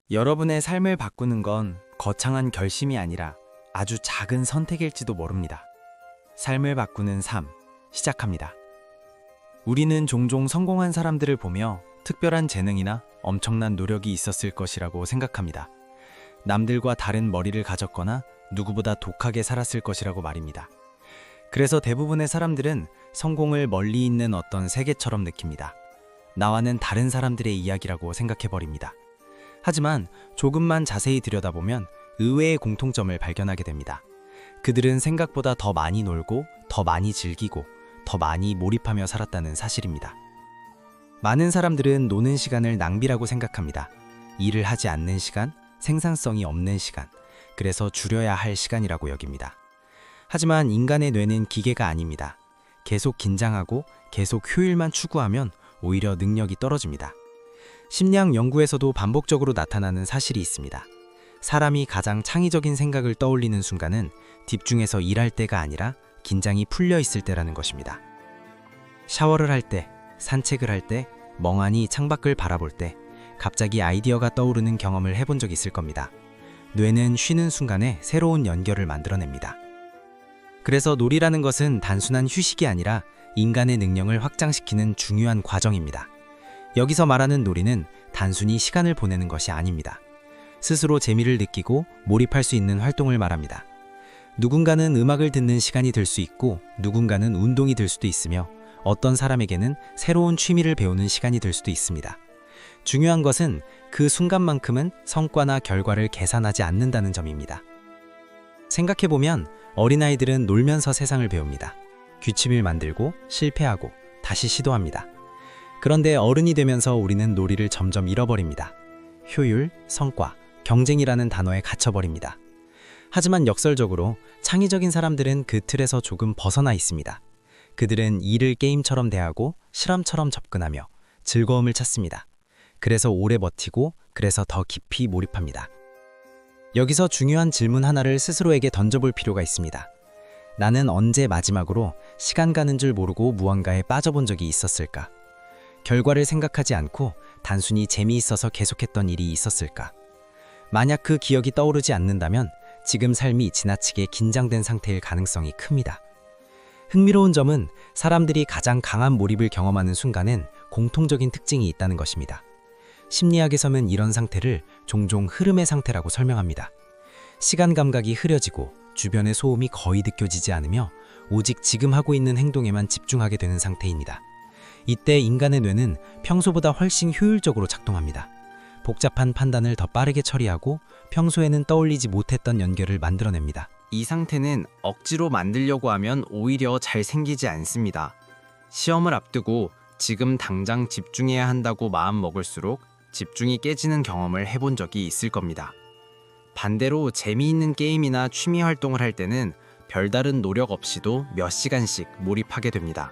여러분의 삶을 바꾸는 건 거창한 결심이 아니라 아주 작은 선택일지도 모릅니다. 삶을 바꾸는 삶, 시작합니다. 우리는 종종 성공한 사람들을 보며 특별한 재능이나 엄청난 노력이 있었을 것이라고 생각합니다. 남들과 다른 머리를 가졌거나 누구보다 독하게 살았을 것이라고 말입니다. 그래서 대부분의 사람들은 성공을 멀리 있는 어떤 세계처럼 느낍니다. 나와는 다른 사람들의 이야기라고 생각해버립니다. 하지만 조금만 자세히 들여다보면 의외의 공통점을 발견하게 됩니다. 그들은 생각보다 더 많이 놀고, 더 많이 즐기고, 더 많이 몰입하며 살았다는 사실입니다. 많은 사람들은 노는 시간을 낭비라고 생각합니다. 일을 하지 않는 시간, 생산성이 없는 시간, 그래서 줄여야 할 시간이라고 여깁니다. 하지만 인간의 뇌는 기계가 아닙니다. 계속 긴장하고 계속 효율만 추구하면 오히려 능력이 떨어집니다. 심리학 연구에서도 반복적으로 나타나는 사실이 있습니다. 사람이 가장 창의적인 생각을 떠올리는 순간은 집중해서 일할 때가 아니라 긴장이 풀려 있을 때라는 것입니다. 샤워를 할 때, 산책을 할 때, 멍하니 창밖을 바라볼 때 갑자기 아이디어가 떠오르는 경험을 해본 적 있을 겁니다. 뇌는 쉬는 순간에 새로운 연결을 만들어냅니다. 그래서 놀이라는 것은 단순한 휴식이 아니라 인간의 능력을 확장시키는 중요한 과정입니다. 여기서 말하는 놀이는 단순히 시간을 보내는 것이 아닙니다. 스스로 재미를 느끼고 몰입할 수 있는 활동을 말합니다. 누군가는 음악을 듣는 시간이 될 수 있고, 누군가는 운동이 될 수도 있으며, 어떤 사람에게는 새로운 취미를 배우는 시간이 될 수도 있습니다. 중요한 것은 그 순간만큼은 성과나 결과를 계산하지 않는다는 점입니다. 생각해보면 어린아이들은 놀면서 세상을 배웁니다. 규칙을 만들고 실패하고 다시 시도합니다. 그런데 어른이 되면서 우리는 놀이를 점점 잃어버립니다. 효율, 성과, 경쟁이라는 단어에 갇혀버립니다. 하지만 역설적으로 창의적인 사람들은 그 틀에서 조금 벗어나 있습니다. 그들은 일을 게임처럼 대하고 실험처럼 접근하며 즐거움을 찾습니다. 그래서 오래 버티고, 그래서 더 깊이 몰입합니다. 여기서 중요한 질문 하나를 스스로에게 던져볼 필요가 있습니다. 나는 언제 마지막으로 시간 가는 줄 모르고 무언가에 빠져본 적이 있었을까? 결과를 생각하지 않고 단순히 재미있어서 계속했던 일이 있었을까? 만약 그 기억이 떠오르지 않는다면 지금 삶이 지나치게 긴장된 상태일 가능성이 큽니다. 흥미로운 점은 사람들이 가장 강한 몰입을 경험하는 순간엔 공통적인 특징이 있다는 것입니다. 심리학에서는 이런 상태를 종종 흐름의 상태라고 설명합니다. 시간 감각이 흐려지고 주변의 소음이 거의 느껴지지 않으며 오직 지금 하고 있는 행동에만 집중하게 되는 상태입니다. 이때 인간의 뇌는 평소보다 훨씬 효율적으로 작동합니다. 복잡한 판단을 더 빠르게 처리하고 평소에는 떠올리지 못했던 연결을 만들어냅니다. 이 상태는 억지로 만들려고 하면 오히려 잘 생기지 않습니다. 시험을 앞두고 지금 당장 집중해야 한다고 마음 먹을수록 집중이 깨지는 경험을 해본 적이 있을 겁니다. 반대로 재미있는 게임이나 취미 활동을 할 때는 별다른 노력 없이도 몇 시간씩 몰입하게 됩니다.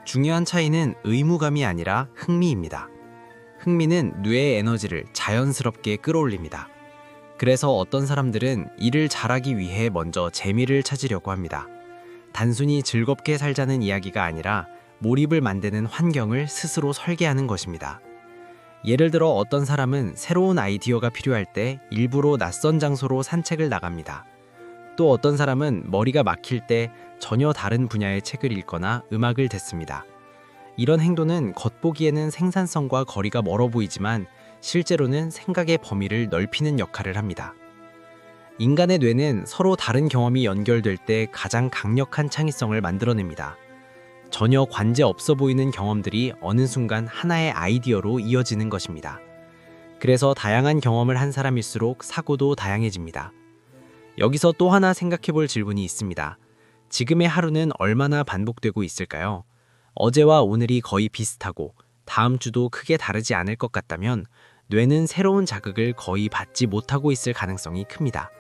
중요한 차이는 의무감이 아니라 흥미입니다. 흥미는 뇌의 에너지를 자연스럽게 끌어올립니다. 그래서 어떤 사람들은 일을 잘하기 위해 먼저 재미를 찾으려고 합니다. 단순히 즐겁게 살자는 이야기가 아니라 몰입을 만드는 환경을 스스로 설계하는 것입니다. 예를 들어 어떤 사람은 새로운 아이디어가 필요할 때 일부러 낯선 장소로 산책을 나갑니다. 또 어떤 사람은 머리가 막힐 때 전혀 다른 분야의 책을 읽거나 음악을 듣습니다. 이런 행동은 겉보기에는 생산성과 거리가 멀어 보이지만 실제로는 생각의 범위를 넓히는 역할을 합니다. 인간의 뇌는 서로 다른 경험이 연결될 때 가장 강력한 창의성을 만들어냅니다. 전혀 관계 없어 보이는 경험들이 어느 순간 하나의 아이디어로 이어지는 것입니다. 그래서 다양한 경험을 한 사람일수록 사고도 다양해집니다. 여기서 또 하나 생각해 볼 질문이 있습니다. 지금의 하루는 얼마나 반복되고 있을까요? 어제와 오늘이 거의 비슷하고 다음 주도 크게 다르지 않을 것 같다면 뇌는 새로운 자극을 거의 받지 못하고 있을 가능성이 큽니다.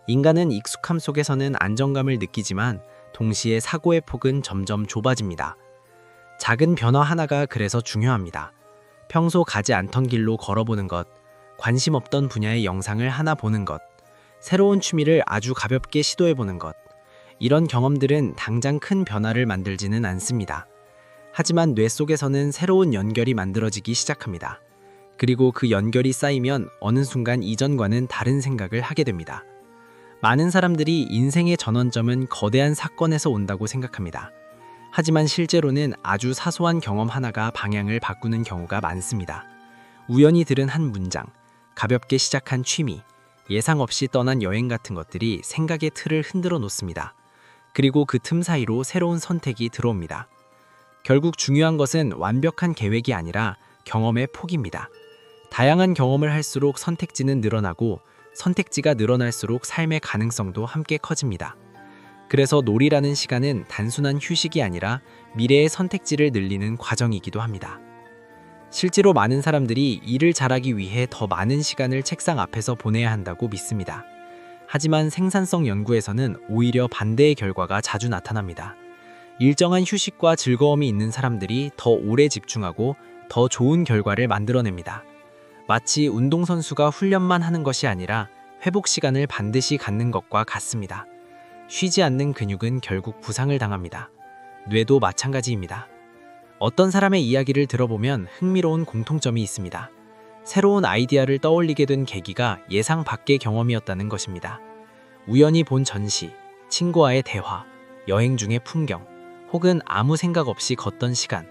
인간은 익숙함 속에서는 안정감을 느끼지만 동시에 사고의 폭은 점점 좁아집니다. 작은 변화 하나가 그래서 중요합니다. 평소 가지 않던 길로 걸어보는 것, 관심 없던 분야의 영상을 하나 보는 것, 새로운 취미를 아주 가볍게 시도해보는 것, 이런 경험들은 당장 큰 변화를 만들지는 않습니다. 하지만 뇌 속에서는 새로운 연결이 만들어지기 시작합니다. 그리고 그 연결이 쌓이면 어느 순간 이전과는 다른 생각을 하게 됩니다. 많은 사람들이 인생의 전환점은 거대한 사건에서 온다고 생각합니다. 하지만 실제로는 아주 사소한 경험 하나가 방향을 바꾸는 경우가 많습니다. 우연히 들은 한 문장, 가볍게 시작한 취미, 예상 없이 떠난 여행 같은 것들이 생각의 틀을 흔들어 놓습니다. 그리고 그 틈 사이로 새로운 선택이 들어옵니다. 결국 중요한 것은 완벽한 계획이 아니라 경험의 폭입니다. 다양한 경험을 할수록 선택지는 늘어나고 선택지가 늘어날수록 삶의 가능성도 함께 커집니다. 그래서 놀이라는 시간은 단순한 휴식이 아니라 미래의 선택지를 늘리는 과정이기도 합니다. 실제로 많은 사람들이 일을 잘하기 위해 더 많은 시간을 책상 앞에서 보내야 한다고 믿습니다. 하지만 생산성 연구에서는 오히려 반대의 결과가 자주 나타납니다. 일정한 휴식과 즐거움이 있는 사람들이 더 오래 집중하고 더 좋은 결과를 만들어냅니다. 마치 운동선수가 훈련만 하는 것이 아니라 회복 시간을 반드시 갖는 것과 같습니다. 쉬지 않는 근육은 결국 부상을 당합니다. 뇌도 마찬가지입니다. 어떤 사람의 이야기를 들어보면 흥미로운 공통점이 있습니다. 새로운 아이디어를 떠올리게 된 계기가 예상 밖의 경험이었다는 것입니다. 우연히 본 전시, 친구와의 대화, 여행 중의 풍경, 혹은 아무 생각 없이 걷던 시간.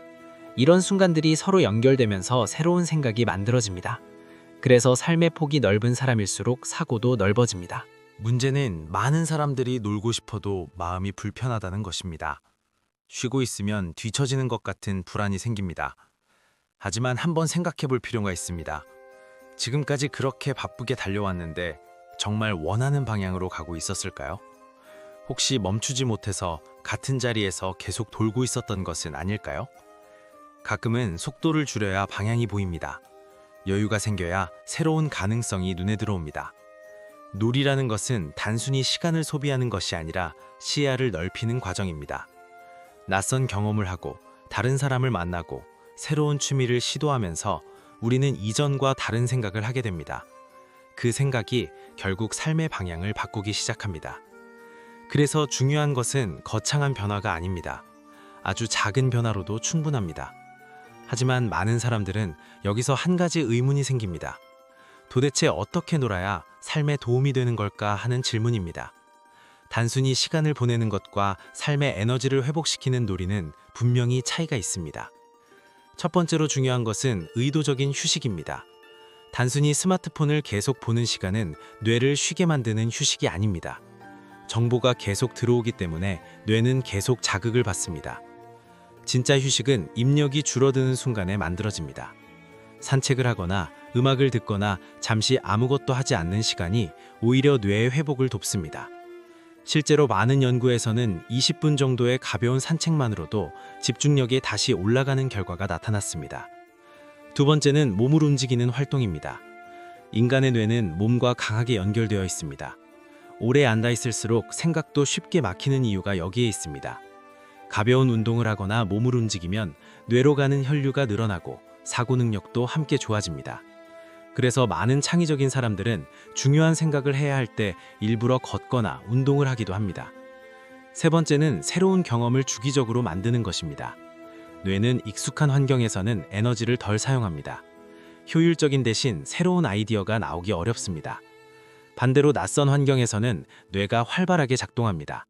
이런 순간들이 서로 연결되면서 새로운 생각이 만들어집니다. 그래서 삶의 폭이 넓은 사람일수록 사고도 넓어집니다. 문제는 많은 사람들이 놀고 싶어도 마음이 불편하다는 것입니다. 쉬고 있으면 뒤처지는 것 같은 불안이 생깁니다. 하지만 한번 생각해 볼 필요가 있습니다. 지금까지 그렇게 바쁘게 달려왔는데 정말 원하는 방향으로 가고 있었을까요? 혹시 멈추지 못해서 같은 자리에서 계속 돌고 있었던 것은 아닐까요? 가끔은 속도를 줄여야 방향이 보입니다. 여유가 생겨야 새로운 가능성이 눈에 들어옵니다. 놀이라는 것은 단순히 시간을 소비하는 것이 아니라 시야를 넓히는 과정입니다. 낯선 경험을 하고 다른 사람을 만나고 새로운 취미를 시도하면서 우리는 이전과 다른 생각을 하게 됩니다. 그 생각이 결국 삶의 방향을 바꾸기 시작합니다. 그래서 중요한 것은 거창한 변화가 아닙니다. 아주 작은 변화로도 충분합니다. 하지만 많은 사람들은 여기서 한 가지 의문이 생깁니다. 도대체 어떻게 놀아야 삶에 도움이 되는 걸까 하는 질문입니다. 단순히 시간을 보내는 것과 삶의 에너지를 회복시키는 놀이는 분명히 차이가 있습니다. 첫 번째로 중요한 것은 의도적인 휴식입니다. 단순히 스마트폰을 계속 보는 시간은 뇌를 쉬게 만드는 휴식이 아닙니다. 정보가 계속 들어오기 때문에 뇌는 계속 자극을 받습니다. 진짜 휴식은 입력이 줄어드는 순간에 만들어집니다. 산책을 하거나 음악을 듣거나 잠시 아무것도 하지 않는 시간이 오히려 뇌의 회복을 돕습니다. 실제로 많은 연구에서는 20분 정도의 가벼운 산책만으로도 집중력이 다시 올라가는 결과가 나타났습니다. 두 번째는 몸을 움직이는 활동입니다. 인간의 뇌는 몸과 강하게 연결되어 있습니다. 오래 앉아 있을수록 생각도 쉽게 막히는 이유가 여기에 있습니다. 가벼운 운동을 하거나 몸을 움직이면 뇌로 가는 혈류가 늘어나고 사고 능력도 함께 좋아집니다. 그래서 많은 창의적인 사람들은 중요한 생각을 해야 할 때 일부러 걷거나 운동을 하기도 합니다. 세 번째는 새로운 경험을 주기적으로 만드는 것입니다. 뇌는 익숙한 환경에서는 에너지를 덜 사용합니다. 효율적인 대신 새로운 아이디어가 나오기 어렵습니다. 반대로 낯선 환경에서는 뇌가 활발하게 작동합니다.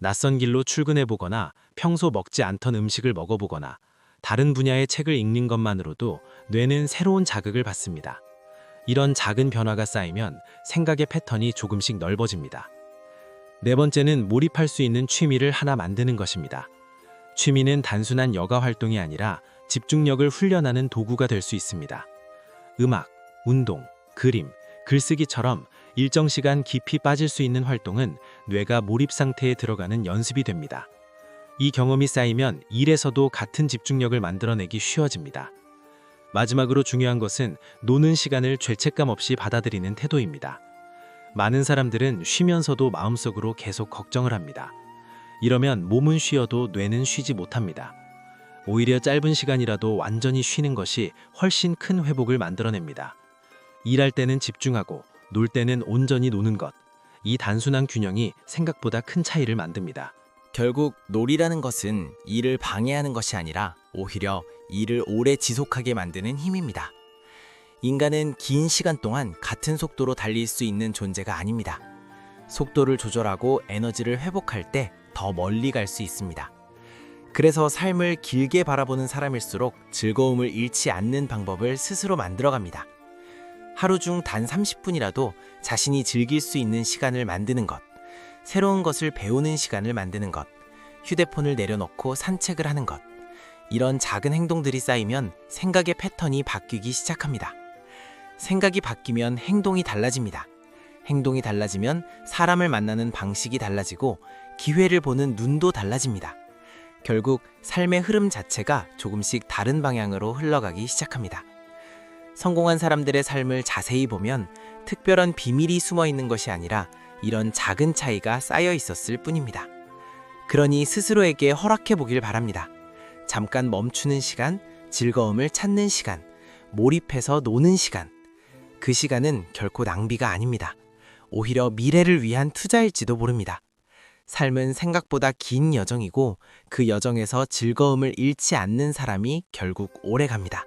낯선 길로 출근해 보거나 평소 먹지 않던 음식을 먹어보거나 다른 분야의 책을 읽는 것만으로도 뇌는 새로운 자극을 받습니다. 이런 작은 변화가 쌓이면 생각의 패턴이 조금씩 넓어집니다. 네 번째는 몰입할 수 있는 취미를 하나 만드는 것입니다. 취미는 단순한 여가 활동이 아니라 집중력을 훈련하는 도구가 될 수 있습니다. 음악, 운동, 그림, 글쓰기처럼 일정 시간 깊이 빠질 수 있는 활동은 뇌가 몰입 상태에 들어가는 연습이 됩니다. 이 경험이 쌓이면 일에서도 같은 집중력을 만들어내기 쉬워집니다. 마지막으로 중요한 것은 노는 시간을 죄책감 없이 받아들이는 태도입니다. 많은 사람들은 쉬면서도 마음속으로 계속 걱정을 합니다. 이러면 몸은 쉬어도 뇌는 쉬지 못합니다. 오히려 짧은 시간이라도 완전히 쉬는 것이 훨씬 큰 회복을 만들어냅니다. 일할 때는 집중하고 놀 때는 온전히 노는 것. 이 단순한 균형이 생각보다 큰 차이를 만듭니다. 결국 놀이라는 것은 일을 방해하는 것이 아니라 오히려 일을 오래 지속하게 만드는 힘입니다. 인간은 긴 시간 동안 같은 속도로 달릴 수 있는 존재가 아닙니다. 속도를 조절하고 에너지를 회복할 때 더 멀리 갈 수 있습니다. 그래서 삶을 길게 바라보는 사람일수록 즐거움을 잃지 않는 방법을 스스로 만들어갑니다. 하루 중 단 30분이라도 자신이 즐길 수 있는 시간을 만드는 것, 새로운 것을 배우는 시간을 만드는 것, 휴대폰을 내려놓고 산책을 하는 것, 이런 작은 행동들이 쌓이면 생각의 패턴이 바뀌기 시작합니다. 생각이 바뀌면 행동이 달라집니다. 행동이 달라지면 사람을 만나는 방식이 달라지고 기회를 보는 눈도 달라집니다. 결국 삶의 흐름 자체가 조금씩 다른 방향으로 흘러가기 시작합니다. 성공한 사람들의 삶을 자세히 보면 특별한 비밀이 숨어 있는 것이 아니라 이런 작은 차이가 쌓여 있었을 뿐입니다. 그러니 스스로에게 허락해 보길 바랍니다. 잠깐 멈추는 시간, 즐거움을 찾는 시간, 몰입해서 노는 시간. 그 시간은 결코 낭비가 아닙니다. 오히려 미래를 위한 투자일지도 모릅니다. 삶은 생각보다 긴 여정이고 그 여정에서 즐거움을 잃지 않는 사람이 결국 오래 갑니다.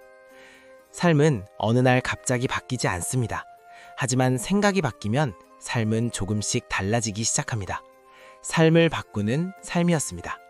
삶은 어느 날 갑자기 바뀌지 않습니다. 하지만 생각이 바뀌면 삶은 조금씩 달라지기 시작합니다. 삶을 바꾸는 삶이었습니다.